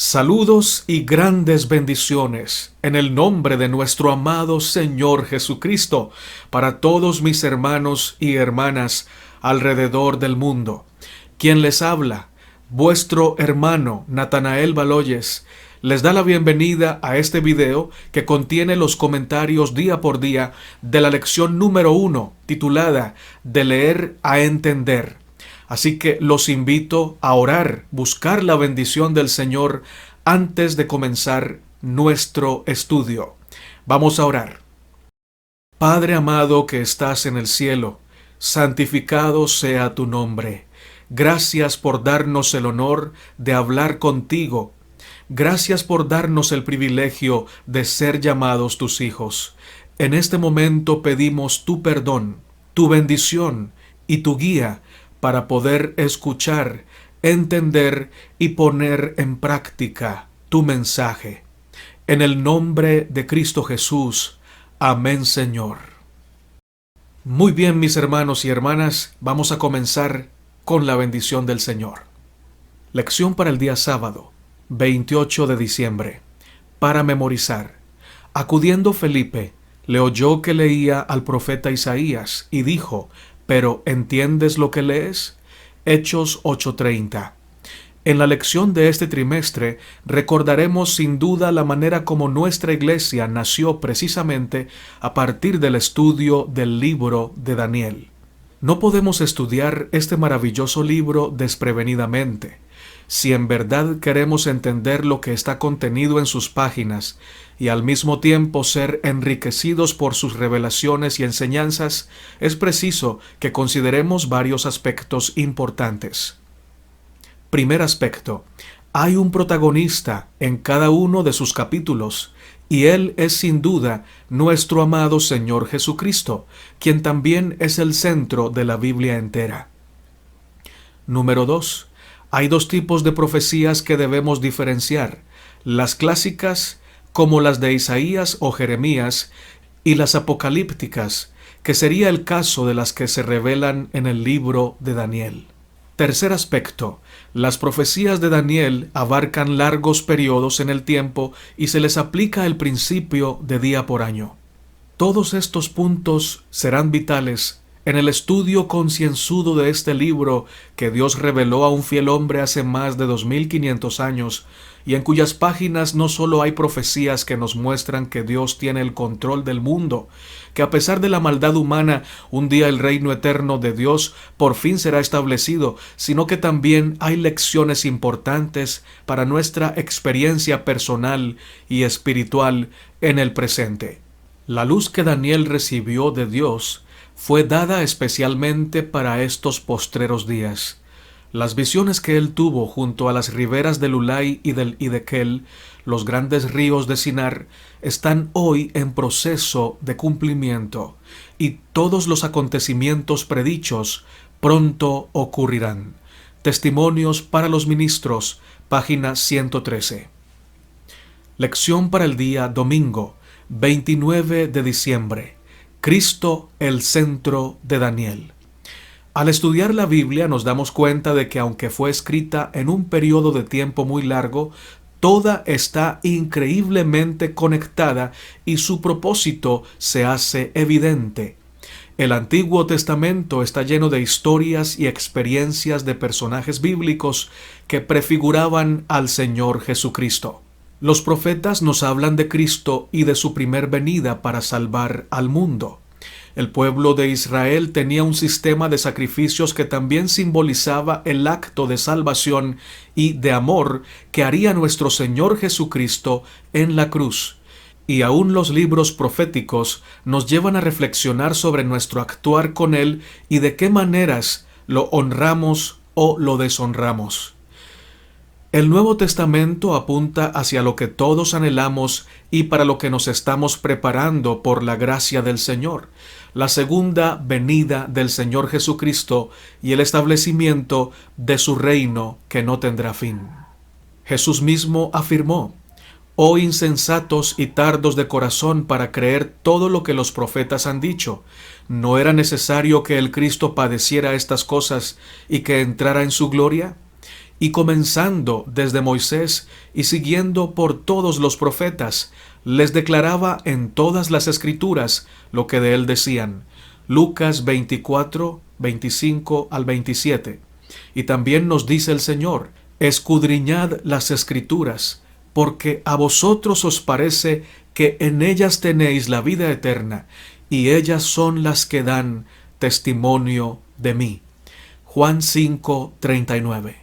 Saludos y grandes bendiciones en el nombre de nuestro amado Señor Jesucristo para todos mis hermanos y hermanas alrededor del mundo. Quien les habla, vuestro hermano Natanael Baloyes, les da la bienvenida a este video que contiene los comentarios día por día de la lección número 1, titulada De leer a entender. Así que los invito a orar, buscar la bendición del Señor antes de comenzar nuestro estudio. Vamos a orar. Padre amado que estás en el cielo, santificado sea tu nombre. Gracias por darnos el honor de hablar contigo. Gracias por darnos el privilegio de ser llamados tus hijos. En este momento pedimos tu perdón, tu bendición y tu guía para poder escuchar, entender y poner en práctica tu mensaje. En el nombre de Cristo Jesús. Amén, Señor. Muy bien, mis hermanos y hermanas, vamos a comenzar con la bendición del Señor. Lección para el día sábado, 28 de diciembre. Para memorizar. Acudiendo Felipe, le oyó que leía al profeta Isaías y dijo: ¿Pero entiendes lo que lees? Hechos 8:30. En la lección de este trimestre recordaremos sin duda la manera como nuestra iglesia nació precisamente a partir del estudio del libro de Daniel. No podemos estudiar este maravilloso libro desprevenidamente. Si en verdad queremos entender lo que está contenido en sus páginas y al mismo tiempo ser enriquecidos por sus revelaciones y enseñanzas, es preciso que consideremos varios aspectos importantes. Primer aspecto: hay un protagonista en cada uno de sus capítulos, y él es sin duda nuestro amado Señor Jesucristo, quien también es el centro de la Biblia entera. Número 2. Hay dos tipos de profecías que debemos diferenciar: las clásicas, como las de Isaías o Jeremías, y las apocalípticas, que sería el caso de las que se revelan en el libro de Daniel. Tercer aspecto: las profecías de Daniel abarcan largos periodos en el tiempo y se les aplica el principio de día por año. Todos estos puntos serán vitales en el estudio concienzudo de este libro que Dios reveló a un fiel hombre hace más de 2500 años, y en cuyas páginas no solo hay profecías que nos muestran que Dios tiene el control del mundo, que a pesar de la maldad humana, un día el reino eterno de Dios por fin será establecido, sino que también hay lecciones importantes para nuestra experiencia personal y espiritual en el presente. La luz que Daniel recibió de Dios fue dada especialmente para estos postreros días. Las visiones que él tuvo junto a las riberas del Ulai y del Hiddekel, los grandes ríos de Sinar, están hoy en proceso de cumplimiento, y todos los acontecimientos predichos pronto ocurrirán. Testimonios para los ministros, página 113. Lección para el día domingo, 29 de diciembre. Cristo, el centro de Daniel. Al estudiar la Biblia nos damos cuenta de que aunque fue escrita en un periodo de tiempo muy largo, toda está increíblemente conectada y su propósito se hace evidente. El Antiguo Testamento está lleno de historias y experiencias de personajes bíblicos que prefiguraban al Señor Jesucristo. Los profetas nos hablan de Cristo y de su primer venida para salvar al mundo. El pueblo de Israel tenía un sistema de sacrificios que también simbolizaba el acto de salvación y de amor que haría nuestro Señor Jesucristo en la cruz. Y aún los libros proféticos nos llevan a reflexionar sobre nuestro actuar con Él y de qué maneras lo honramos o lo deshonramos. El Nuevo Testamento apunta hacia lo que todos anhelamos y para lo que nos estamos preparando por la gracia del Señor: la segunda venida del Señor Jesucristo y el establecimiento de su reino que no tendrá fin. Jesús mismo afirmó: «Oh insensatos y tardos de corazón para creer todo lo que los profetas han dicho. ¿No era necesario que el Cristo padeciera estas cosas y que entrara en su gloria?» y comenzando desde Moisés y siguiendo por todos los profetas, les declaraba en todas las escrituras lo que de él decían. Lucas 24, 25 al 27. Y también nos dice el Señor: escudriñad las escrituras, porque a vosotros os parece que en ellas tenéis la vida eterna, y ellas son las que dan testimonio de mí. Juan 5, 39.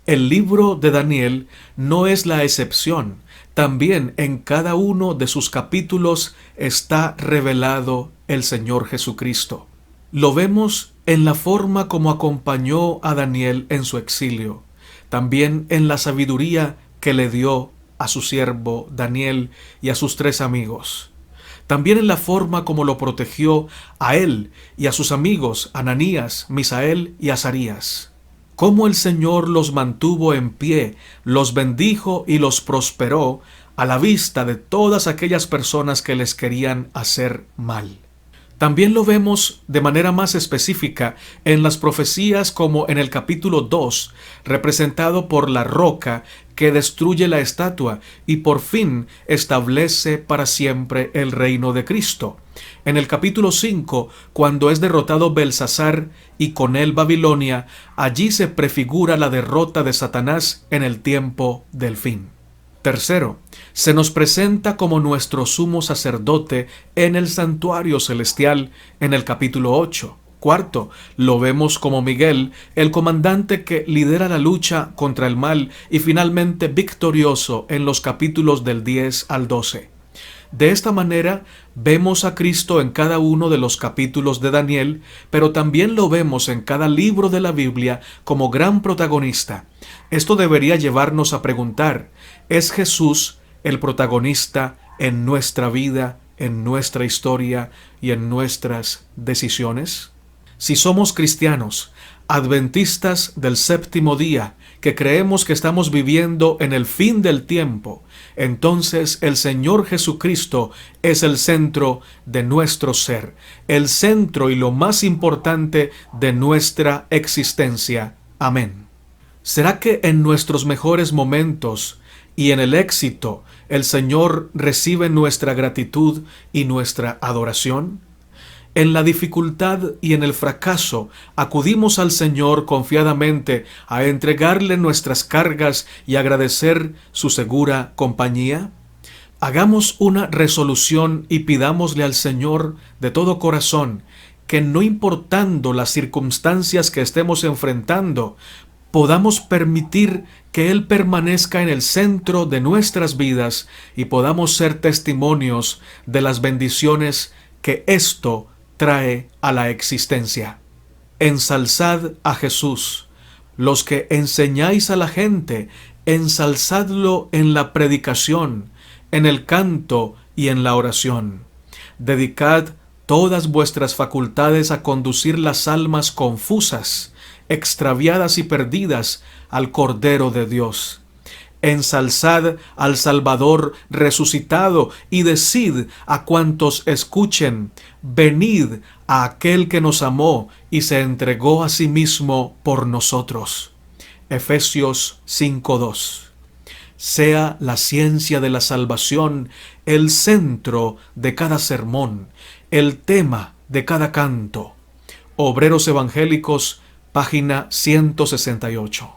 El libro de Daniel no es la excepción. También en cada uno de sus capítulos está revelado el Señor Jesucristo. Lo vemos en la forma como acompañó a Daniel en su exilio, también en la sabiduría que le dio a su siervo Daniel y a sus 3 amigos, también en la forma como lo protegió a él y a sus amigos Ananías, Misael y Azarías. Cómo el Señor los mantuvo en pie, los bendijo y los prosperó a la vista de todas aquellas personas que les querían hacer mal. También lo vemos de manera más específica en las profecías, como en el capítulo 2, representado por la roca que destruye la estatua y por fin establece para siempre el reino de Cristo. En el capítulo 5, cuando es derrotado Belsasar y con él Babilonia, allí se prefigura la derrota de Satanás en el tiempo del fin. Tercero, se nos presenta como nuestro sumo sacerdote en el santuario celestial en el capítulo 8. Cuarto, lo vemos como Miguel, el comandante que lidera la lucha contra el mal y finalmente victorioso en los capítulos del 10 al 12. De esta manera, vemos a Cristo en cada uno de los capítulos de Daniel, pero también lo vemos en cada libro de la Biblia como gran protagonista. Esto debería llevarnos a preguntar: ¿es Jesús el protagonista en nuestra vida, en nuestra historia y en nuestras decisiones? Si somos cristianos, adventistas del séptimo día, que creemos que estamos viviendo en el fin del tiempo, entonces el Señor Jesucristo es el centro de nuestro ser, el centro y lo más importante de nuestra existencia. Amén. ¿Será que en nuestros mejores momentos y en el éxito el Señor recibe nuestra gratitud y nuestra adoración? En la dificultad y en el fracaso, acudimos al Señor confiadamente a entregarle nuestras cargas y agradecer su segura compañía. Hagamos una resolución y pidámosle al Señor de todo corazón que, no importando las circunstancias que estemos enfrentando, podamos permitir que Él permanezca en el centro de nuestras vidas y podamos ser testimonios de las bendiciones que esto trae a la existencia. Ensalzad a Jesús. Los que enseñáis a la gente, ensalzadlo en la predicación, en el canto y en la oración. Dedicad todas vuestras facultades a conducir las almas confusas, extraviadas y perdidas al Cordero de Dios. Ensalzad al Salvador resucitado y decid a cuantos escuchen: venid a aquel que nos amó y se entregó a sí mismo por nosotros. Efesios 5:2. Sea la ciencia de la salvación el centro de cada sermón, el tema de cada canto. Obreros Evangélicos, página 168.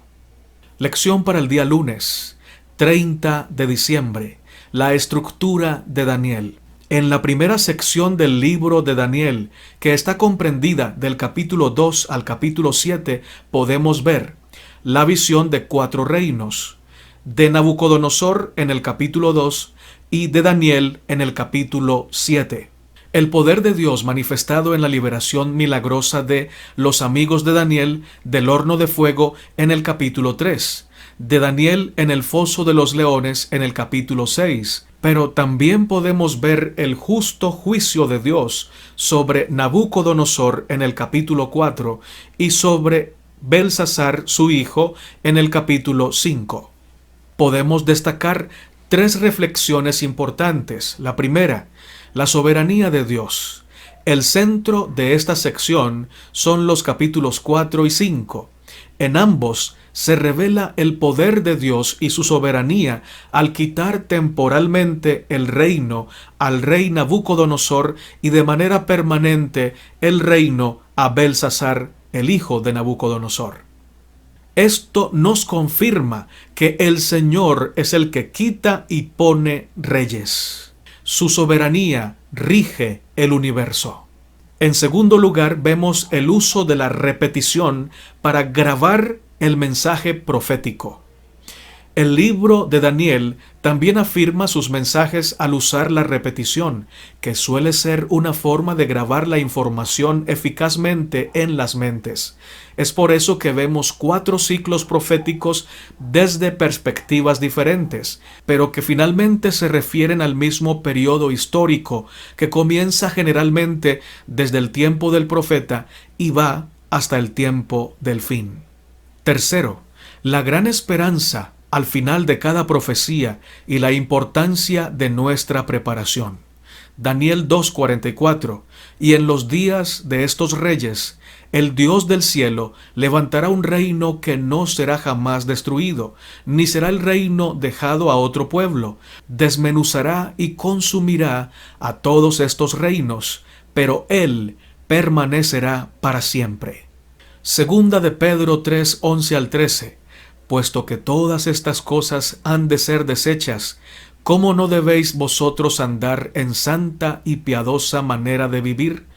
Lección para el día lunes, 30 de diciembre. La estructura de Daniel. En la primera sección del libro de Daniel, que está comprendida del capítulo 2 al capítulo 7, podemos ver la visión de 4 reinos, de Nabucodonosor en el capítulo 2 y de Daniel en el capítulo 7. El poder de Dios manifestado en la liberación milagrosa de los amigos de Daniel del horno de fuego en el capítulo 3, de Daniel en el foso de los leones en el capítulo 6, pero también podemos ver el justo juicio de Dios sobre Nabucodonosor en el capítulo 4 y sobre Belsasar su hijo en el capítulo 5. Podemos destacar 3 reflexiones importantes. La primera, la soberanía de Dios. El centro de esta sección son los capítulos 4 y 5. En ambos se revela el poder de Dios y su soberanía al quitar temporalmente el reino al rey Nabucodonosor y de manera permanente el reino a Belsasar, el hijo de Nabucodonosor. Esto nos confirma que el Señor es el que quita y pone reyes. Su soberanía rige el universo. En segundo lugar, vemos el uso de la repetición para grabar el mensaje profético. El libro de Daniel también afirma sus mensajes al usar la repetición, que suele ser una forma de grabar la información eficazmente en las mentes. Es por eso que vemos 4 ciclos proféticos desde perspectivas diferentes, pero que finalmente se refieren al mismo periodo histórico, que comienza generalmente desde el tiempo del profeta y va hasta el tiempo del fin. Tercero, la gran esperanza al final de cada profecía y la importancia de nuestra preparación. Daniel 2:44. Y en los días de estos reyes, el Dios del cielo levantará un reino que no será jamás destruido, ni será el reino dejado a otro pueblo. Desmenuzará y consumirá a todos estos reinos, pero él permanecerá para siempre. Segunda de Pedro 3:11 al 13. Puesto que todas estas cosas han de ser deshechas, ¿cómo no debéis vosotros andar en santa y piadosa manera de vivir,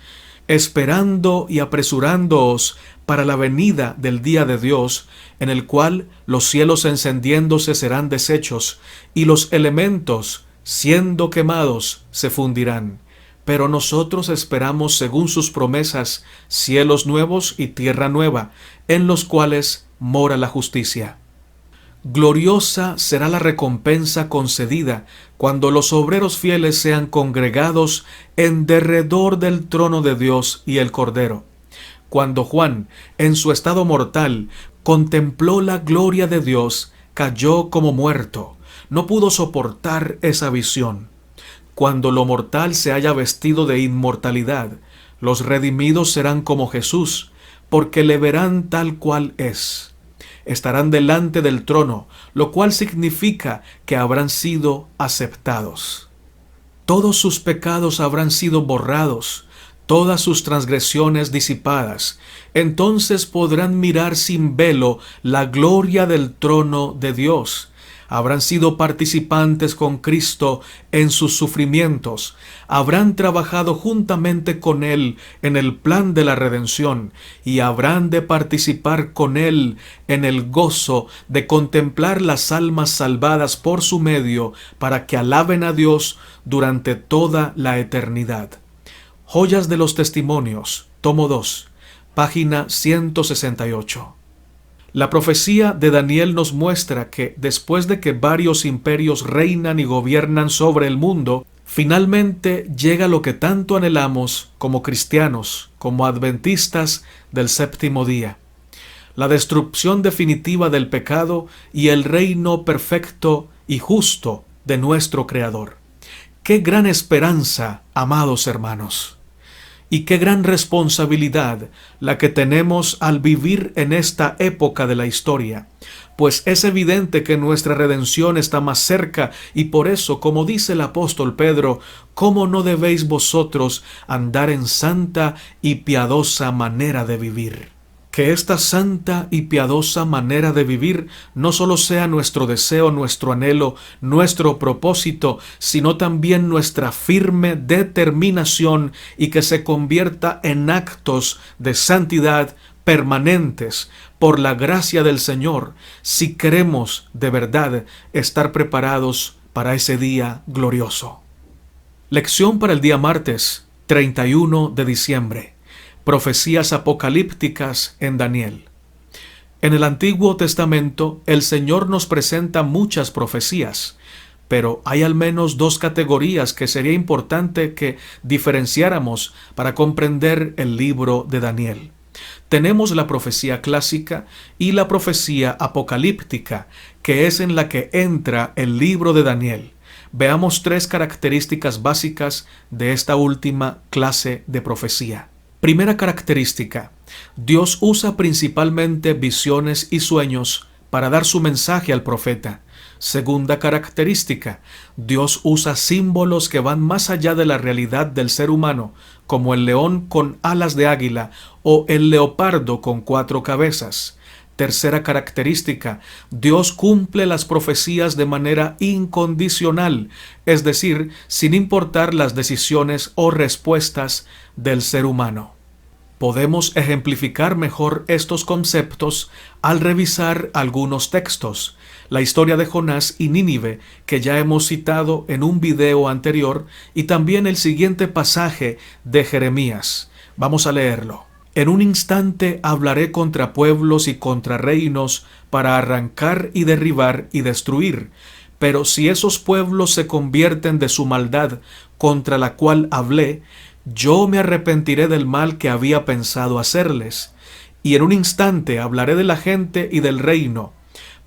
esperando y apresurándoos para la venida del día de Dios, en el cual los cielos encendiéndose serán deshechos, y los elementos, siendo quemados, se fundirán? Pero nosotros esperamos, según sus promesas, cielos nuevos y tierra nueva, en los cuales mora la justicia. Gloriosa será la recompensa concedida cuando los obreros fieles sean congregados en derredor del trono de Dios y el Cordero. Cuando Juan, en su estado mortal, contempló la gloria de Dios, cayó como muerto. No pudo soportar esa visión. Cuando lo mortal se haya vestido de inmortalidad, los redimidos serán como Jesús, porque le verán tal cual es. Estarán delante del trono, lo cual significa que habrán sido aceptados. Todos sus pecados habrán sido borrados, todas sus transgresiones disipadas. Entonces podrán mirar sin velo la gloria del trono de Dios. Habrán sido participantes con Cristo en sus sufrimientos, habrán trabajado juntamente con Él en el plan de la redención y habrán de participar con Él en el gozo de contemplar las almas salvadas por su medio para que alaben a Dios durante toda la eternidad. Joyas de los Testimonios, tomo 2, página 168. La profecía de Daniel nos muestra que después de que varios imperios reinan y gobiernan sobre el mundo, finalmente llega lo que tanto anhelamos como cristianos, como adventistas del séptimo día: la destrucción definitiva del pecado y el reino perfecto y justo de nuestro Creador. ¡Qué gran esperanza, amados hermanos! Y qué gran responsabilidad la que tenemos al vivir en esta época de la historia, pues es evidente que nuestra redención está más cerca y por eso, como dice el apóstol Pedro, ¿cómo no debéis vosotros andar en santa y piadosa manera de vivir? Que esta santa y piadosa manera de vivir no solo sea nuestro deseo, nuestro anhelo, nuestro propósito, sino también nuestra firme determinación y que se convierta en actos de santidad permanentes por la gracia del Señor, si queremos de verdad estar preparados para ese día glorioso. Lección para el día martes, 31 de diciembre. Profecías apocalípticas en Daniel. En el Antiguo Testamento, el Señor nos presenta muchas profecías, pero hay al menos 2 categorías que sería importante que diferenciáramos para comprender el libro de Daniel. Tenemos la profecía clásica y la profecía apocalíptica, que es en la que entra el libro de Daniel. Veamos 3 características básicas de esta última clase de profecía. Primera característica: Dios usa principalmente visiones y sueños para dar su mensaje al profeta. Segunda característica, Dios usa símbolos que van más allá de la realidad del ser humano, como el león con alas de águila o el leopardo con 4 cabezas. Tercera característica, Dios cumple las profecías de manera incondicional, es decir, sin importar las decisiones o respuestas del ser humano. Podemos ejemplificar mejor estos conceptos al revisar algunos textos. La historia de Jonás y Nínive, que ya hemos citado en un video anterior, y también el siguiente pasaje de Jeremías. Vamos a leerlo. En un instante hablaré contra pueblos y contra reinos para arrancar y derribar y destruir. Pero si esos pueblos se convierten de su maldad contra la cual hablé, yo me arrepentiré del mal que había pensado hacerles. Y en un instante hablaré de la gente y del reino,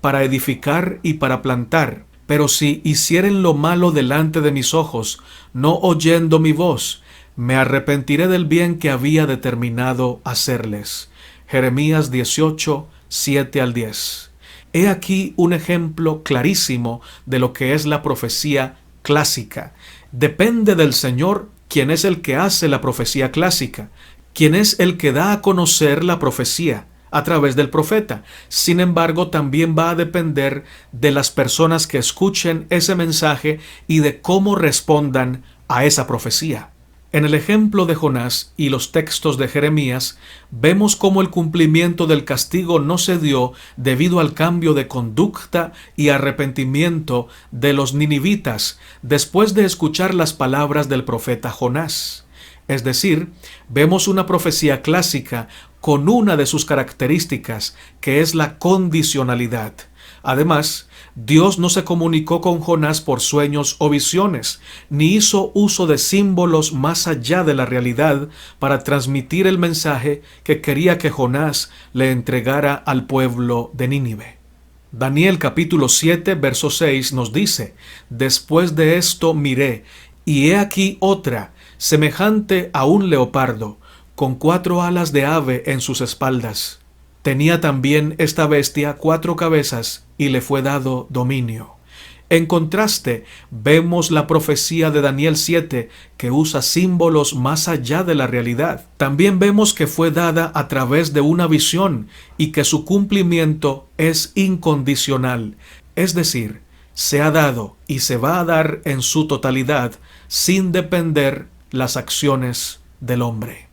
para edificar y para plantar. Pero si hicieren lo malo delante de mis ojos, no oyendo mi voz, me arrepentiré del bien que había determinado hacerles. Jeremías 18, 7 al 10. He aquí un ejemplo clarísimo de lo que es la profecía clásica. Depende del Señor quién es el que hace la profecía clásica, quién es el que da a conocer la profecía a través del profeta. Sin embargo, también va a depender de las personas que escuchen ese mensaje y de cómo respondan a esa profecía. En el ejemplo de Jonás y los textos de Jeremías, vemos cómo el cumplimiento del castigo no se dio debido al cambio de conducta y arrepentimiento de los ninivitas después de escuchar las palabras del profeta Jonás. Es decir, vemos una profecía clásica con una de sus características, que es la condicionalidad. Además, Dios no se comunicó con Jonás por sueños o visiones, ni hizo uso de símbolos más allá de la realidad para transmitir el mensaje que quería que Jonás le entregara al pueblo de Nínive. Daniel capítulo 7, verso 6 nos dice: Después de esto miré, y he aquí otra, semejante a un leopardo, con 4 alas de ave en sus espaldas. Tenía también esta bestia 4 cabezas y le fue dado dominio. En contraste, vemos la profecía de Daniel 7, que usa símbolos más allá de la realidad. También vemos que fue dada a través de una visión y que su cumplimiento es incondicional, es decir, se ha dado y se va a dar en su totalidad sin depender las acciones del hombre.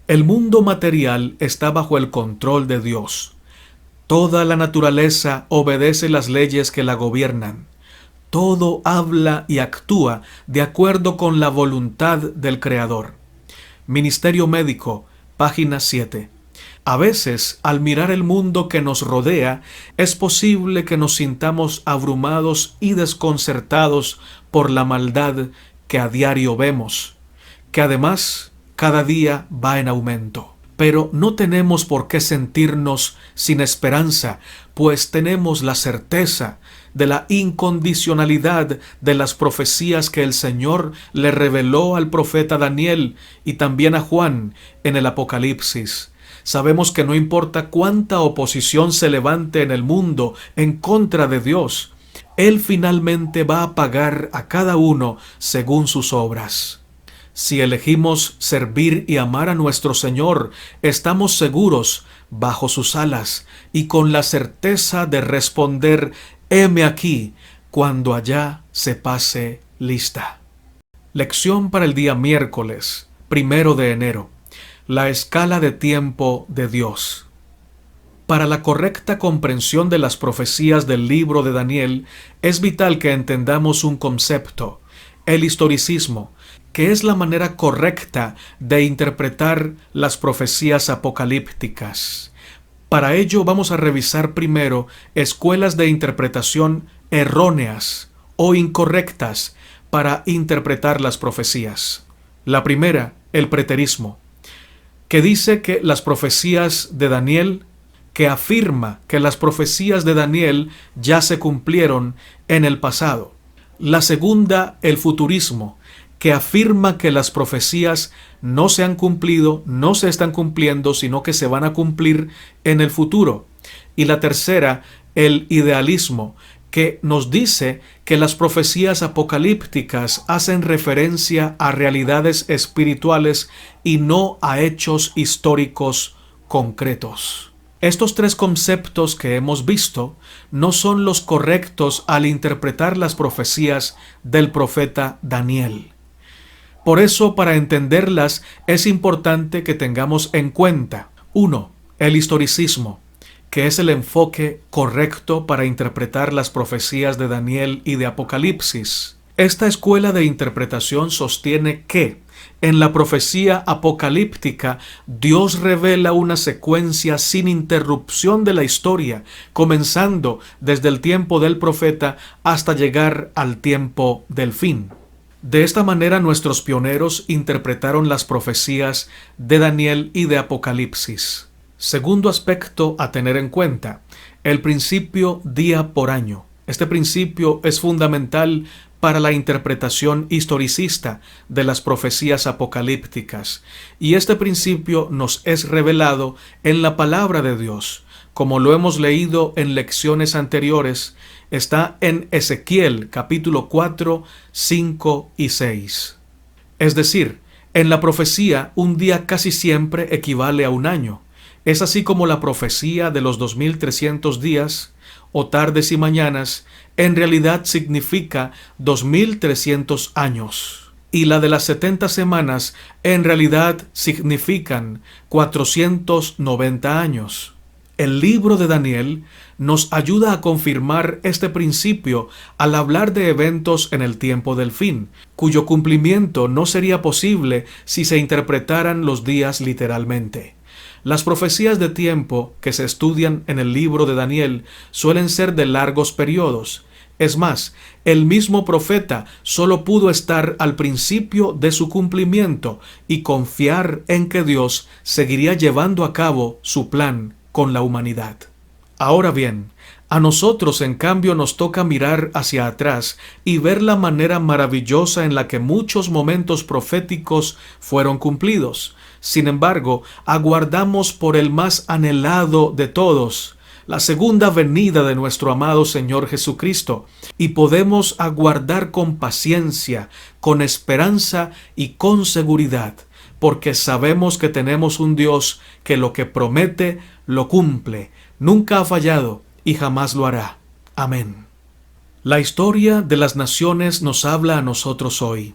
El mundo material está bajo el control de Dios. Toda la naturaleza obedece las leyes que la gobiernan. Todo habla y actúa de acuerdo con la voluntad del Creador. Ministerio Médico, página 7. A veces, al mirar el mundo que nos rodea, es posible que nos sintamos abrumados y desconcertados por la maldad que a diario vemos, que además cada día va en aumento. Pero no tenemos por qué sentirnos sin esperanza, pues tenemos la certeza de la incondicionalidad de las profecías que el Señor le reveló al profeta Daniel y también a Juan en el Apocalipsis. Sabemos que no importa cuánta oposición se levante en el mundo en contra de Dios, Él finalmente va a pagar a cada uno según sus obras. Si elegimos servir y amar a nuestro Señor, estamos seguros bajo sus alas y con la certeza de responder: heme aquí, cuando allá se pase lista. Lección para el día miércoles, 1 de enero. La escala de tiempo de Dios. Para la correcta comprensión de las profecías del libro de Daniel, es vital que entendamos un concepto: el historicismo, que es la manera correcta de interpretar las profecías apocalípticas. Para ello vamos a revisar primero escuelas de interpretación erróneas o incorrectas para interpretar las profecías. La primera, el preterismo, que dice que las profecías de Daniel, que afirma que las profecías de Daniel ya se cumplieron en el pasado. La segunda, el futurismo, que afirma que las profecías no se han cumplido, no se están cumpliendo, sino que se van a cumplir en el futuro. Y la tercera, el idealismo, que nos dice que las profecías apocalípticas hacen referencia a realidades espirituales y no a hechos históricos concretos. Estos tres conceptos que hemos visto no son los correctos al interpretar las profecías del profeta Daniel. Por eso, para entenderlas, es importante que tengamos en cuenta: 1. El historicismo, que es el enfoque correcto para interpretar las profecías de Daniel y de Apocalipsis. Esta escuela de interpretación sostiene que en la profecía apocalíptica Dios revela una secuencia sin interrupción de la historia, comenzando desde el tiempo del profeta hasta llegar al tiempo del fin. De esta manera nuestros pioneros interpretaron las profecías de Daniel y de Apocalipsis. Segundo aspecto a tener en cuenta: el principio día por año. Este principio es fundamental para la interpretación historicista de las profecías apocalípticas, y este principio nos es revelado en la palabra de Dios. Como lo hemos leído en lecciones anteriores, está en Ezequiel capítulo 4, 5 y 6. Es decir, en la profecía un día casi siempre equivale a un año. Es así como la profecía de los 2300 días o tardes y mañanas en realidad significa 2300 años, y la de las 70 semanas en realidad significan 490 años. El libro de Daniel nos ayuda a confirmar este principio al hablar de eventos en el tiempo del fin, cuyo cumplimiento no sería posible si se interpretaran los días literalmente. Las profecías de tiempo que se estudian en el libro de Daniel suelen ser de largos periodos. Es más, el mismo profeta solo pudo estar al principio de su cumplimiento y confiar en que Dios seguiría llevando a cabo su plan con la humanidad. Ahora bien, a nosotros en cambio nos toca mirar hacia atrás y ver la manera maravillosa en la que muchos momentos proféticos fueron cumplidos. Sin embargo, aguardamos por el más anhelado de todos, la segunda venida de nuestro amado Señor Jesucristo, y podemos aguardar con paciencia, con esperanza y con seguridad, porque sabemos que tenemos un Dios que lo que promete, lo cumple, nunca ha fallado y jamás lo hará. Amén. La historia de las naciones nos habla a nosotros hoy.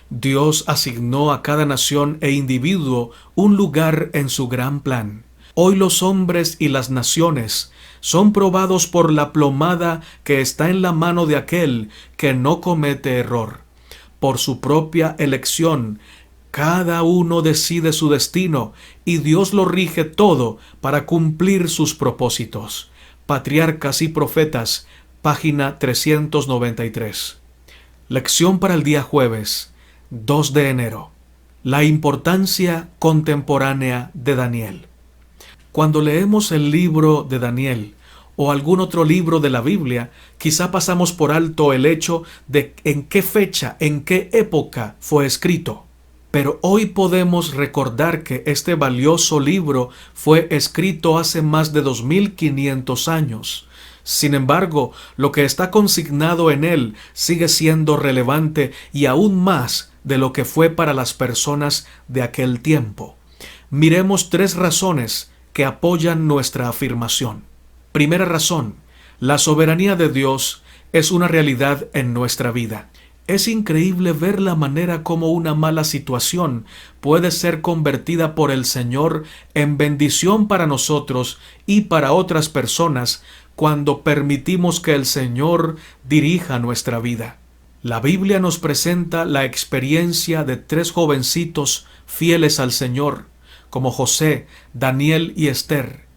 Dios asignó a cada nación e individuo un lugar en su gran plan. Hoy los hombres y las naciones son probados por la plomada que está en la mano de aquel que no comete error. Por su propia elección, cada uno decide su destino y Dios lo rige todo para cumplir sus propósitos. Patriarcas y Profetas, página 393. Lección para el día jueves, 2 de enero. La importancia contemporánea de Daniel. Cuando leemos el libro de Daniel o algún otro libro de la Biblia, quizá pasamos por alto el hecho de en qué fecha, en qué época fue escrito. Pero hoy podemos recordar que este valioso libro fue escrito hace más de 2500 años. Sin embargo, lo que está consignado en él sigue siendo relevante y aún más de lo que fue para las personas de aquel tiempo. Miremos 3 razones que apoyan nuestra afirmación. Primera razón: la soberanía de Dios es una realidad en nuestra vida. Es increíble ver la manera como una mala situación puede ser convertida por el Señor en bendición para nosotros y para otras personas cuando permitimos que el Señor dirija nuestra vida. La Biblia nos presenta la experiencia de 3 jovencitos fieles al Señor, como José, Daniel y Esther,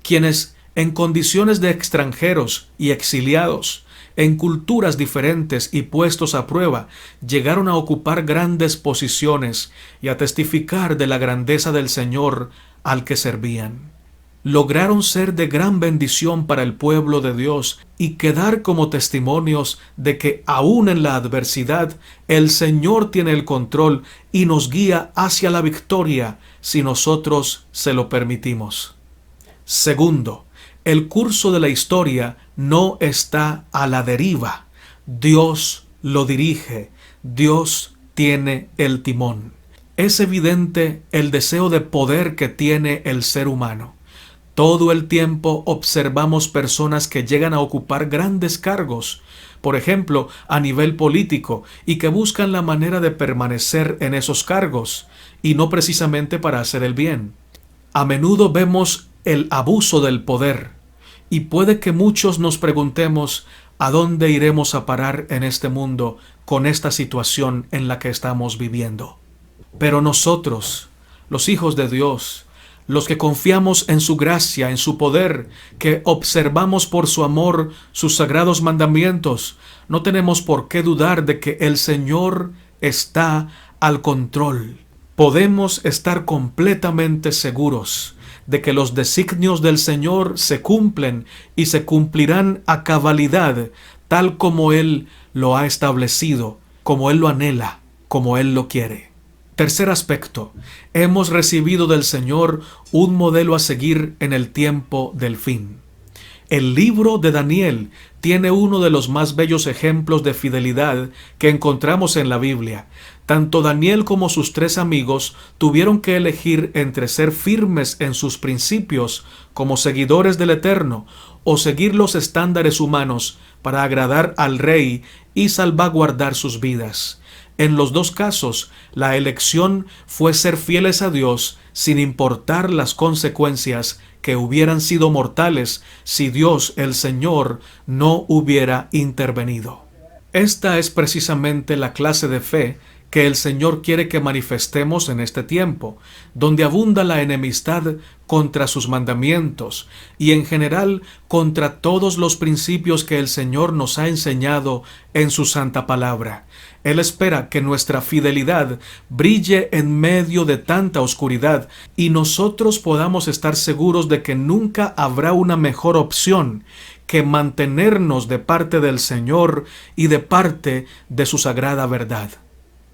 quienes en condiciones de extranjeros y exiliados, en culturas diferentes y puestos a prueba, llegaron a ocupar grandes posiciones y a testificar de la grandeza del Señor al que servían. lograron ser de gran bendición para el pueblo de Dios y quedar como testimonios de que aún en la adversidad el Señor tiene el control y nos guía hacia la victoria si nosotros se lo permitimos. Segundo, el curso de la historia no está a la deriva. Dios lo dirige, Dios tiene el timón. Es evidente el deseo de poder que tiene el ser humano. Todo el tiempo observamos personas que llegan a ocupar grandes cargos, por ejemplo, a nivel político, y que buscan la manera de permanecer en esos cargos, y no precisamente para hacer el bien. A menudo vemos el abuso del poder, y puede que muchos nos preguntemos ¿a dónde iremos a parar en este mundo con esta situación en la que estamos viviendo? Pero nosotros, los hijos de Dios, los que confiamos en su gracia, en su poder, que observamos por su amor sus sagrados mandamientos, no tenemos por qué dudar de que el Señor está al control. Podemos estar completamente seguros de que los designios del Señor se cumplen y se cumplirán a cabalidad, tal como Él lo ha establecido, como Él lo anhela, como Él lo quiere. Tercer aspecto, hemos recibido del Señor un modelo a seguir en el tiempo del fin. El libro de Daniel tiene uno de los más bellos ejemplos de fidelidad que encontramos en la Biblia. Tanto Daniel como sus 3 amigos tuvieron que elegir entre ser firmes en sus principios como seguidores del Eterno o seguir los estándares humanos para agradar al rey y salvaguardar sus vidas. En los 2 casos, la elección fue ser fieles a Dios sin importar las consecuencias que hubieran sido mortales si Dios, el Señor, no hubiera intervenido. Esta es precisamente la clase de fe que el Señor quiere que manifestemos en este tiempo, donde abunda la enemistad contra sus mandamientos y en general contra todos los principios que el Señor nos ha enseñado en su santa palabra. Él espera que nuestra fidelidad brille en medio de tanta oscuridad y nosotros podamos estar seguros de que nunca habrá una mejor opción que mantenernos de parte del Señor y de parte de su sagrada verdad.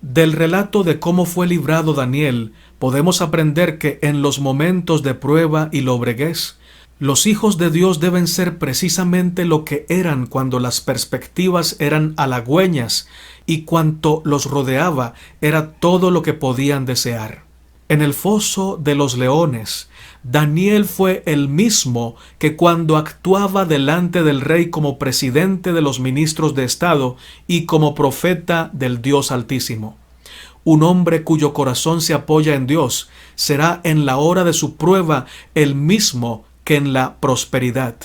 Del relato de cómo fue librado Daniel, podemos aprender que en los momentos de prueba y lobreguez, los hijos de Dios deben ser precisamente lo que eran cuando las perspectivas eran halagüeñas y cuanto los rodeaba era todo lo que podían desear. En el foso de los leones, Daniel fue el mismo que cuando actuaba delante del rey como presidente de los ministros de Estado y como profeta del Dios Altísimo. Un hombre cuyo corazón se apoya en Dios será en la hora de su prueba el mismo que en la prosperidad,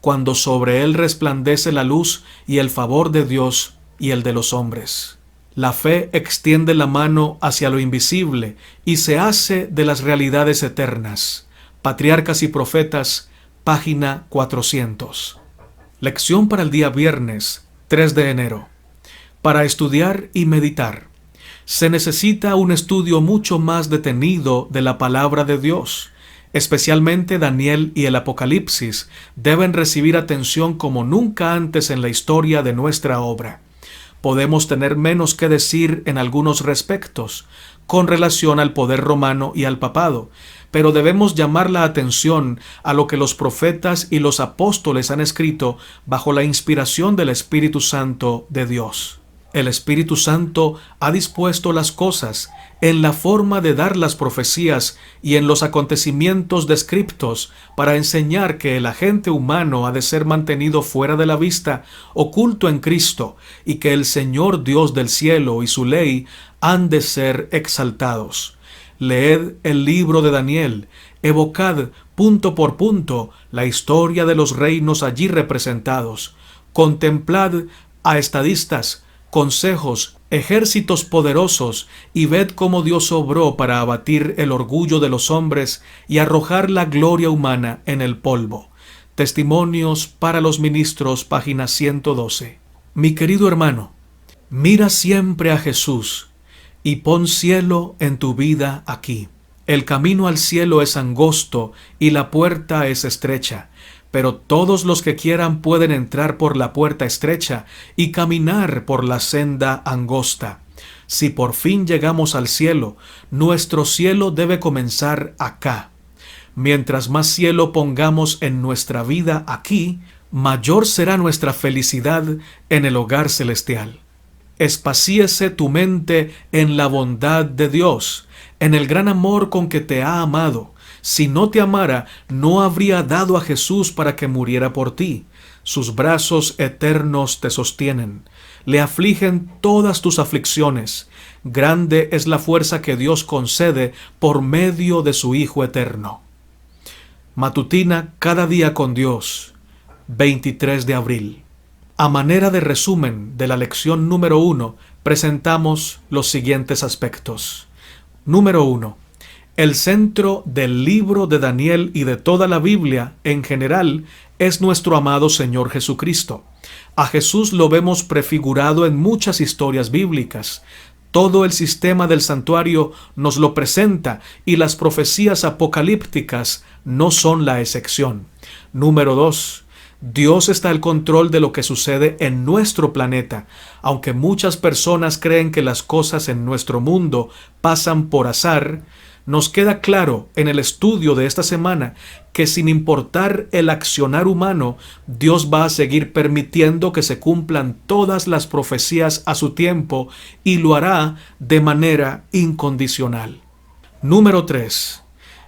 cuando sobre él resplandece la luz y el favor de Dios y el de los hombres. La fe extiende la mano hacia lo invisible y se hace de las realidades eternas. Patriarcas y Profetas, página 400. Lección para el día viernes, 3 de enero. Para estudiar y meditar, se necesita un estudio mucho más detenido de la palabra de Dios. Especialmente Daniel y el Apocalipsis deben recibir atención como nunca antes en la historia de nuestra obra. Podemos tener menos que decir en algunos respectos con relación al poder romano y al papado, pero debemos llamar la atención a lo que los profetas y los apóstoles han escrito bajo la inspiración del Espíritu Santo de Dios. El Espíritu Santo ha dispuesto las cosas en la forma de dar las profecías y en los acontecimientos descriptos para enseñar que el agente humano ha de ser mantenido fuera de la vista, oculto en Cristo, y que el Señor Dios del cielo y su ley han de ser exaltados. Leed el libro de Daniel, evocad punto por punto la historia de los reinos allí representados, contemplad a estadistas, consejos, ejércitos poderosos, y ved cómo Dios obró para abatir el orgullo de los hombres y arrojar la gloria humana en el polvo. Testimonios para los ministros, página 112. Mi querido hermano, mira siempre a Jesús y pon cielo en tu vida aquí. El camino al cielo es angosto y la puerta es estrecha, pero todos los que quieran pueden entrar por la puerta estrecha y caminar por la senda angosta. Si por fin llegamos al cielo, nuestro cielo debe comenzar acá. Mientras más cielo pongamos en nuestra vida aquí, mayor será nuestra felicidad en el hogar celestial. Espacíese tu mente en la bondad de Dios, en el gran amor con que te ha amado. Si no te amara, no habría dado a Jesús para que muriera por ti. Sus brazos eternos te sostienen. Le afligen todas tus aflicciones. Grande es la fuerza que Dios concede por medio de su Hijo eterno. Matutina cada día con Dios, 23 de abril. A manera de resumen de la lección número 1, presentamos los siguientes aspectos. Número 1. El centro del libro de Daniel y de toda la Biblia en general es nuestro amado Señor Jesucristo. A Jesús lo vemos prefigurado en muchas historias bíblicas. Todo el sistema del santuario nos lo presenta y las profecías apocalípticas no son la excepción. Número 2. Dios está al control de lo que sucede en nuestro planeta. Aunque muchas personas creen que las cosas en nuestro mundo pasan por azar, nos queda claro en el estudio de esta semana que sin importar el accionar humano, Dios va a seguir permitiendo que se cumplan todas las profecías a su tiempo y lo hará de manera incondicional. Número 3.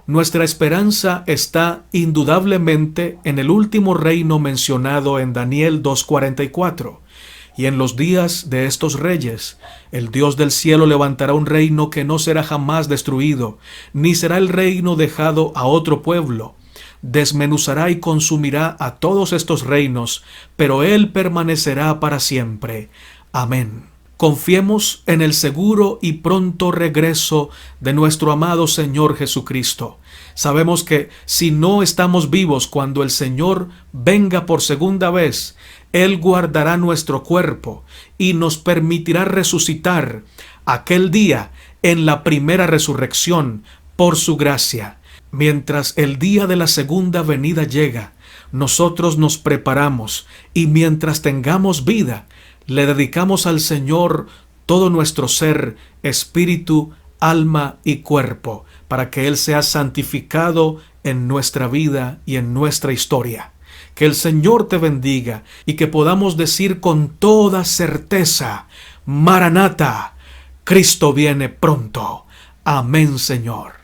Nuestra esperanza está indudablemente en el último reino mencionado en Daniel 2:44. Y en los días de estos reyes, el Dios del cielo levantará un reino que no será jamás destruido, ni será el reino dejado a otro pueblo. Desmenuzará y consumirá a todos estos reinos, pero Él permanecerá para siempre. Amén. Confiemos en el seguro y pronto regreso de nuestro amado Señor Jesucristo. Sabemos que si no estamos vivos cuando el Señor venga por segunda vez, Él guardará nuestro cuerpo y nos permitirá resucitar aquel día en la primera resurrección por su gracia. Mientras el día de la segunda venida llega, nosotros nos preparamos y mientras tengamos vida, le dedicamos al Señor todo nuestro ser, espíritu, alma y cuerpo, para que Él sea santificado en nuestra vida y en nuestra historia. Que el Señor te bendiga y que podamos decir con toda certeza: Maranata, Cristo viene pronto. Amén, Señor.